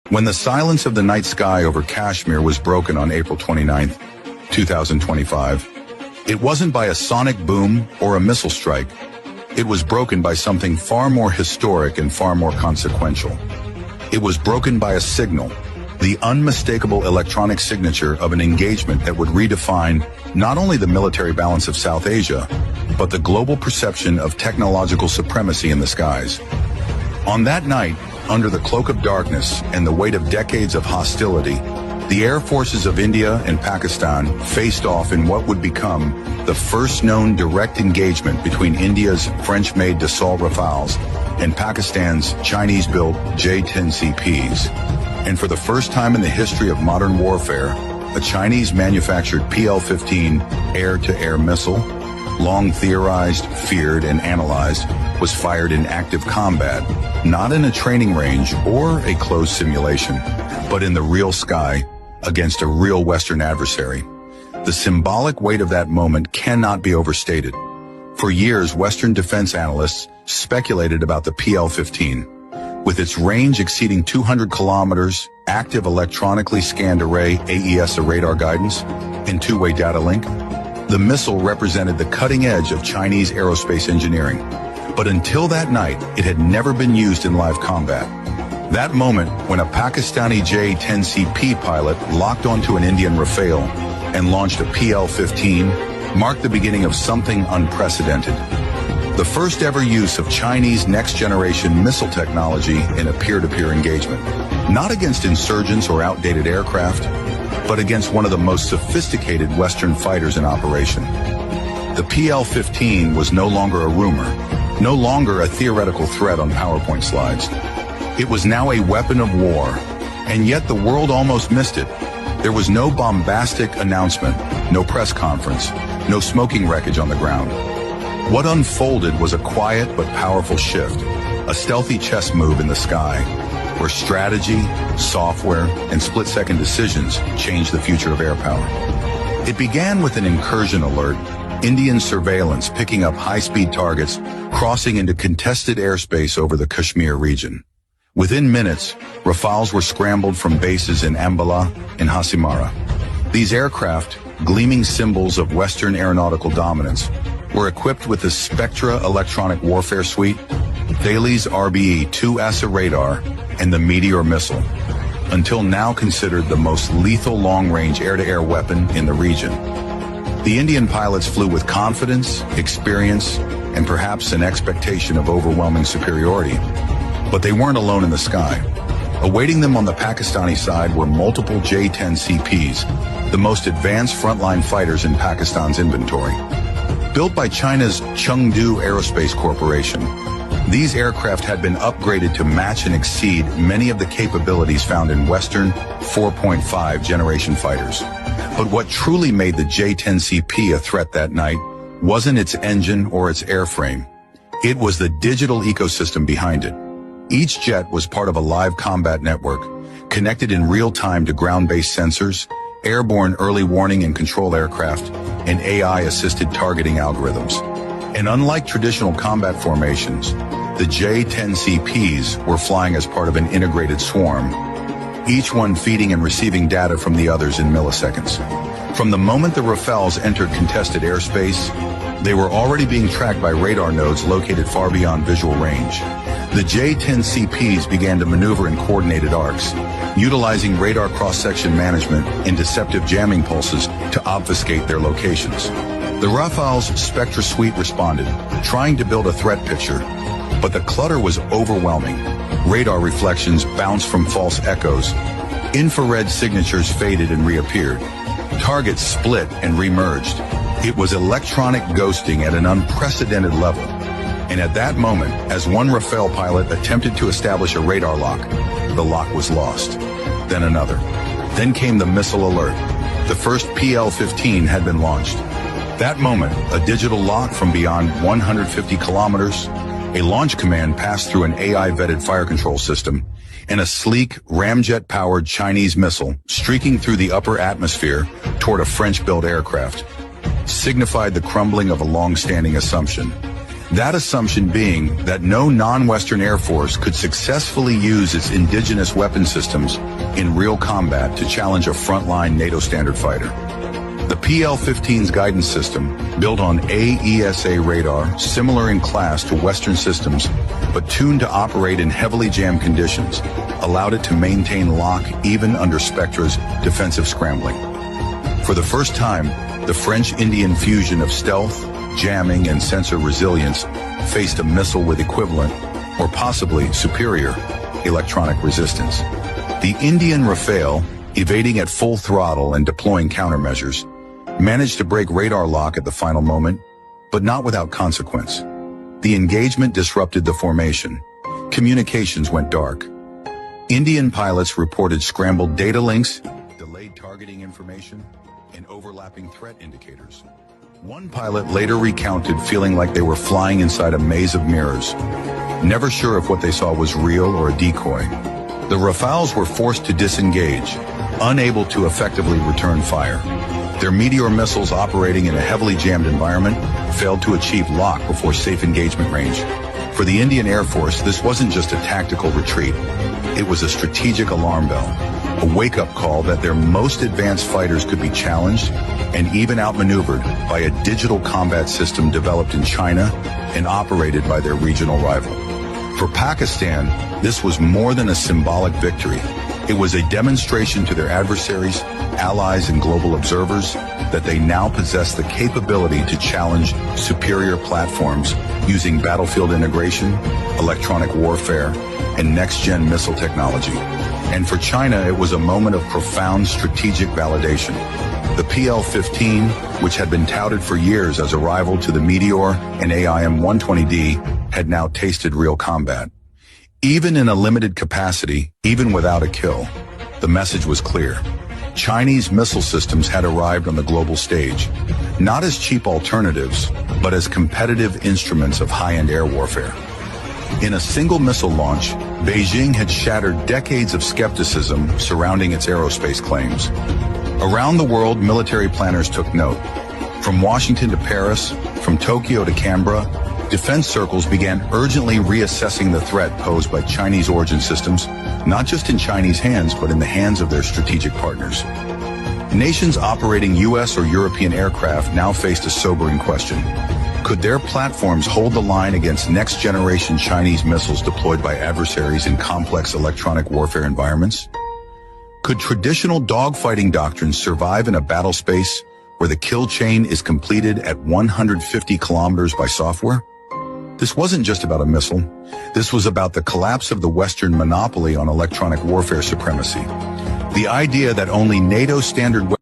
When the silence of the night sky over Kashmir was broken on April 29, 2025, it wasn't by a sonic boom or a missile strike. It was broken by something far more historic and far more consequential. It was broken by a signal, the unmistakable electronic signature of an engagement that would redefine not only the military balance of South Asia, but the global perception of technological supremacy in the skies. On that night, under the cloak of darkness and the weight of decades of hostility, the air forces of India and Pakistan faced off in what would become the first known direct engagement between India's French-made Dassault Rafales and Pakistan's Chinese-built J-10CPs. And for the first time in the history of modern warfare, a Chinese-manufactured PL-15 air-to-air missile, long theorized, feared, and analyzed, was fired in active combat, not in a training range or a closed simulation, but in the real sky against a real Western adversary. The symbolic weight of that moment cannot be overstated. For years, Western defense analysts speculated about the PL-15. With its range exceeding 200 kilometers, active electronically scanned array AESA radar guidance, and two-way data link, the missile represented the cutting edge of Chinese aerospace engineering. But until that night, it had never been used in live combat. That moment, when a Pakistani J-10CP pilot locked onto an Indian Rafale and launched a PL-15, marked the beginning of something unprecedented. The first ever use of Chinese next-generation missile technology in a peer-to-peer engagement. Not against insurgents or outdated aircraft, but against one of the most sophisticated Western fighters in operation. The PL-15 was no longer a rumor, no longer a theoretical threat on PowerPoint slides. It was now a weapon of war, and yet the world almost missed it. There was no bombastic announcement, no press conference, no smoking wreckage on the ground. What unfolded was a quiet but powerful shift, a stealthy chess move in the sky, where strategy, software, and split-second decisions changed the future of air power. It began with an incursion alert, Indian surveillance picking up high-speed targets crossing into contested airspace over the Kashmir region. Within minutes, Rafales were scrambled from bases in Ambala and Hasimara. These aircraft, gleaming symbols of Western aeronautical dominance, were equipped with the Spectra electronic warfare suite, Thales RBE-2 ASA radar, and the Meteor missile, until now considered the most lethal long-range air-to-air weapon in the region. The Indian pilots flew with confidence, experience, and perhaps an expectation of overwhelming superiority. But they weren't alone in the sky. Awaiting them on the Pakistani side were multiple J-10CPs, the most advanced frontline fighters in Pakistan's inventory. Built by China's Chengdu Aerospace Corporation, these aircraft had been upgraded to match and exceed many of the capabilities found in Western 4.5 generation fighters. But what truly made the J-10CP a threat that night wasn't its engine or its airframe. It was the digital ecosystem behind it. Each jet was part of a live combat network, connected in real time to ground-based sensors, airborne early warning and control aircraft, and AI-assisted targeting algorithms. And unlike traditional combat formations, the J-10CPs were flying as part of an integrated swarm, each one feeding and receiving data from the others in milliseconds. From the moment the Rafales entered contested airspace, they were already being tracked by radar nodes located far beyond visual range. The J-10CPs began to maneuver in coordinated arcs, utilizing radar cross-section management and deceptive jamming pulses to obfuscate their locations. The Rafale's Spectra suite responded, trying to build a threat picture, but the clutter was overwhelming. Radar reflections bounced from false echoes. Infrared signatures faded and reappeared. Targets split and remerged. It was electronic ghosting at an unprecedented level. And at that moment, as one Rafale pilot attempted to establish a radar lock, the lock was lost. Then another. Then came the missile alert. The first PL-15 had been launched. That moment, a digital lock from beyond 150 kilometers, a launch command passed through an AI-vetted fire control system, and a sleek, ramjet-powered Chinese missile streaking through the upper atmosphere toward a French-built aircraft signified the crumbling of a long-standing assumption. That assumption being that no non-Western air force could successfully use its indigenous weapon systems in real combat to challenge a frontline NATO standard fighter. The PL-15's guidance system, built on AESA radar, similar in class to Western systems, but tuned to operate in heavily jammed conditions, allowed it to maintain lock even under Spectra's defensive scrambling. For the first time, the French-Indian fusion of stealth, jamming, and sensor resilience faced a missile with equivalent, or possibly superior, electronic resistance. The Indian Rafale, evading at full throttle and deploying countermeasures, managed to break radar lock at the final moment, but not without consequence. The engagement disrupted the formation. Communications went dark. Indian pilots reported scrambled data links, delayed targeting information, and overlapping threat indicators. One pilot later recounted feeling like they were flying inside a maze of mirrors, never sure if what they saw was real or a decoy. The Rafales were forced to disengage, unable to effectively return fire. Their Meteor missiles operating in a heavily jammed environment failed to achieve lock before safe engagement range. For the Indian Air Force, this wasn't just a tactical retreat. It was a strategic alarm bell, a wake-up call that their most advanced fighters could be challenged and even outmaneuvered by a digital combat system developed in China and operated by their regional rival. For Pakistan, this was more than a symbolic victory. It was a demonstration to their adversaries, allies, and global observers that they now possess the capability to challenge superior platforms using battlefield integration, electronic warfare, and next-gen missile technology. And for China, it was a moment of profound strategic validation. The PL-15, which had been touted for years as a rival to the Meteor and AIM-120D, had now tasted real combat. Even in a limited capacity, even without a kill, the message was clear. Chinese missile systems had arrived on the global stage, not as cheap alternatives, but as competitive instruments of high-end air warfare. In a single missile launch, Beijing had shattered decades of skepticism surrounding its aerospace claims. Around the world, military planners took note. From Washington to Paris, from Tokyo to Canberra, defense circles began urgently reassessing the threat posed by Chinese origin systems, not just in Chinese hands, but in the hands of their strategic partners. Nations operating U.S. or European aircraft now faced a sobering question. Could their platforms hold the line against next-generation Chinese missiles deployed by adversaries in complex electronic warfare environments? Could traditional dogfighting doctrines survive in a battle space where the kill chain is completed at 150 kilometers by software? This wasn't just about a missile. This was about the collapse of the Western monopoly on electronic warfare supremacy. The idea that only NATO standard